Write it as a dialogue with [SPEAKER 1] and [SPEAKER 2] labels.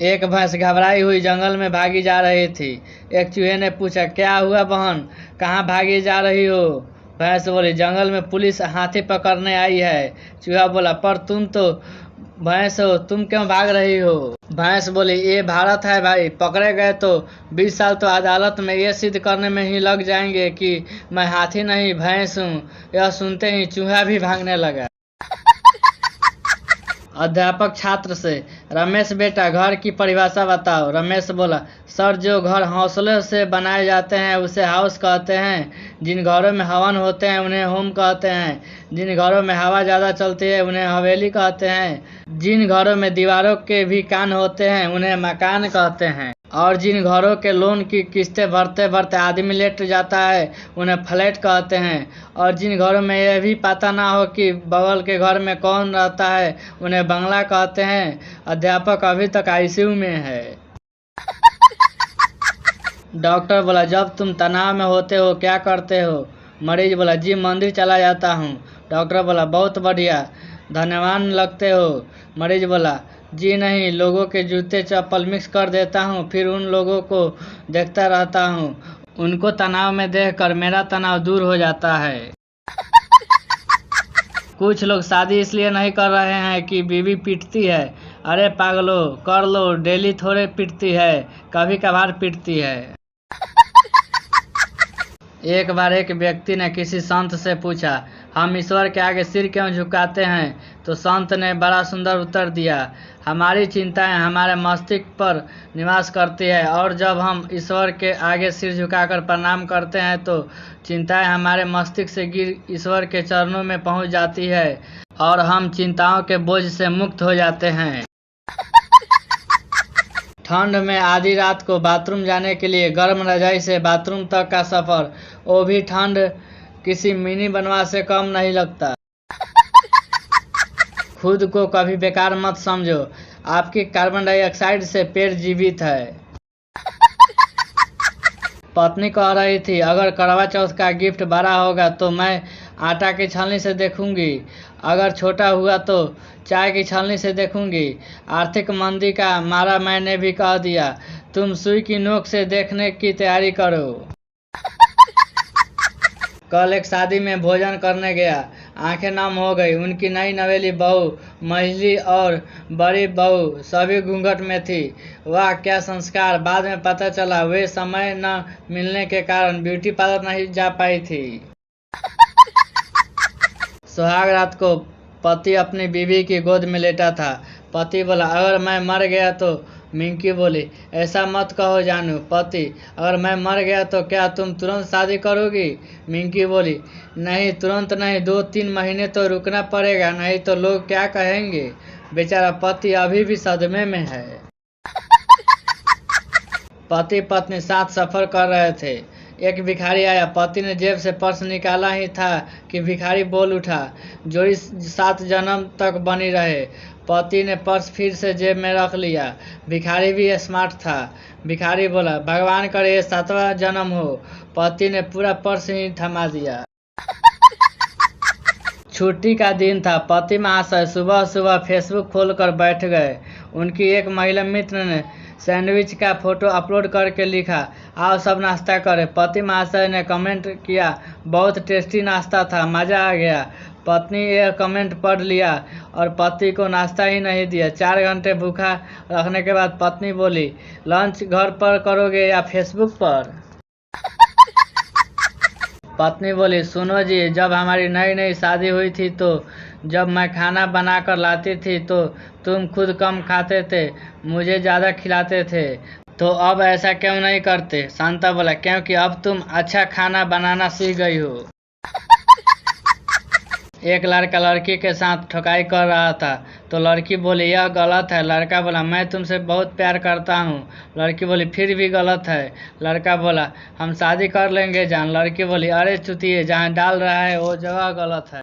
[SPEAKER 1] एक भैंस घबराई हुई जंगल में भागी जा रही थी। एक चूहे ने पूछा, क्या हुआ बहन, कहाँ भागी जा रही हो? भैंस बोली, जंगल में पुलिस हाथी पकड़ने आई है। चूहा बोला, पर तुम तो भैंस हो, तुम क्यों भाग रही हो? भैंस बोली, ये भारत है भाई, पकड़े गए तो 20 साल तो अदालत में ये सिद्ध करने में ही लग जाएंगे कि मैं हाथी नहीं भैंस हूँ। यह सुनते ही चूहा भी भागने लगा। अध्यापक छात्र से, रमेश बेटा घर की परिभाषा बताओ। रमेश बोला, सर जो घर हौसले से बनाए जाते हैं उसे हाउस कहते हैं। जिन घरों में हवन होते हैं उन्हें होम कहते हैं। जिन घरों में हवा ज़्यादा चलती है उन्हें हवेली कहते हैं। जिन घरों में दीवारों के भी कान होते हैं उन्हें मकान कहते हैं। और जिन घरों के लोन की किस्तें भरते भरते आदमी लेट जाता है उन्हें फ्लैट कहते हैं। और जिन घरों में यह भी पता ना हो कि बगल के घर में कौन रहता है उन्हें बंगला कहते हैं। अध्यापक अभी तक आईसीयू में है। डॉक्टर बोला, जब तुम तनाव में होते हो क्या करते हो? मरीज बोला, जी मंदिर चला जाता हूँ। डॉक्टर बोला, बहुत बढ़िया, धन्यवान लगते हो। मरीज बोला, जी नहीं, लोगों के जूते चप्पल मिक्स कर देता हूँ, फिर उन लोगों को देखता रहता हूँ। उनको तनाव में देखकर मेरा तनाव दूर हो जाता है। कुछ लोग शादी इसलिए नहीं कर रहे हैं कि बीवी पीटती है। अरे पागलो, कर लो, डेली थोड़े पीटती है, कभी कभार पीटती है। एक बार एक व्यक्ति ने किसी संत से पूछा, हम ईश्वर के आगे सिर क्यों झुकाते हैं? तो संत ने बड़ा सुंदर उत्तर दिया, हमारी चिंताएं हमारे मस्तिष्क पर निवास करती है और जब हम ईश्वर के आगे सिर झुकाकर प्रणाम करते हैं तो चिंताएं हमारे मस्तिष्क से गिर ईश्वर के चरणों में पहुंच जाती है और हम चिंताओं के बोझ से मुक्त हो जाते हैं। ठंड में आधी रात को बाथरूम जाने के लिए गर्म रजाई से बाथरूम तक का सफर, वो भी ठंड किसी मिनी बनवास से कम नहीं लगता। खुद को कभी बेकार मत समझो, आपकी कार्बन डाइऑक्साइड से पेट जीवित है। पत्नी कह रही थी, अगर करवा चौथ का गिफ्ट बड़ा होगा तो मैं आटा की छलनी से देखूंगी, अगर छोटा हुआ तो चाय की छलनी से देखूंगी। आर्थिक मंदी का मारा मैंने भी कह दिया, तुम सुई की नोक से देखने की तैयारी करो। कल एक शादी में भोजन करने गया, आंखें नम हो गई। उनकी नई नवेली बहू, मझली और बड़ी बहू सभी घूंघट में थी। वाह क्या संस्कार! बाद में पता चला वे समय न मिलने के कारण ब्यूटी पार्लर नहीं जा पाई थी। सुहाग रात को पति अपनी बीवी की गोद में लेटा था। पति बोला, अगर मैं मर गया तो? मिंकी बोली, ऐसा मत कहो जानू। पति, अगर मैं मर गया तो क्या तुम तुरंत शादी करोगी? मिंकी बोली, नहीं तुरंत नहीं, 2-3 महीने तो रुकना पड़ेगा, नहीं तो लोग क्या कहेंगे। बेचारा पति अभी भी सदमे में है। पति पत्नी साथ सफर कर रहे थे। एक भिखारी आया, पति ने जेब से पर्स निकाला ही था कि भिखारी बोल उठा, जोड़ी 7 जन्म तक बनी रहे। पति ने पर्स फिर से जेब में रख लिया। भिखारी भी स्मार्ट था। भिखारी बोला, भगवान करे ये 7वां जन्म हो। पति ने पूरा पर्स ही थमा दिया। छुट्टी का दिन था। पति महाशय सुबह सुबह फेसबुक खोलकर बैठ गए। उनकी एक महिला मित्र ने सैंडविच का फोटो अपलोड करके लिखा, आओ सब नाश्ता करें। पति महाशय ने कमेंट किया, बहुत टेस्टी नाश्ता था, मज़ा आ गया। पत्नी यह कमेंट पढ़ लिया और पति को नाश्ता ही नहीं दिया। 4 घंटे भूखा रखने के बाद पत्नी बोली, लंच घर पर करोगे या फेसबुक पर? पत्नी बोली, सुनो जी, जब हमारी नई नई शादी हुई थी तो जब मैं खाना बनाकर लाती थी तो तुम खुद कम खाते थे, मुझे ज़्यादा खिलाते थे, तो अब ऐसा क्यों नहीं करते? शांता बोला, क्योंकि अब तुम अच्छा खाना बनाना सीख गई हो। एक लड़का लड़की के साथ ठोकाई कर रहा था तो लड़की बोली, यह गलत है। लड़का बोला, मैं तुमसे बहुत प्यार करता हूँ। लड़की बोली, फिर भी गलत है। लड़का बोला, हम शादी कर लेंगे जान। लड़की बोली, अरे चुतिए, जहाँ डाल रहा है वो जगह गलत है।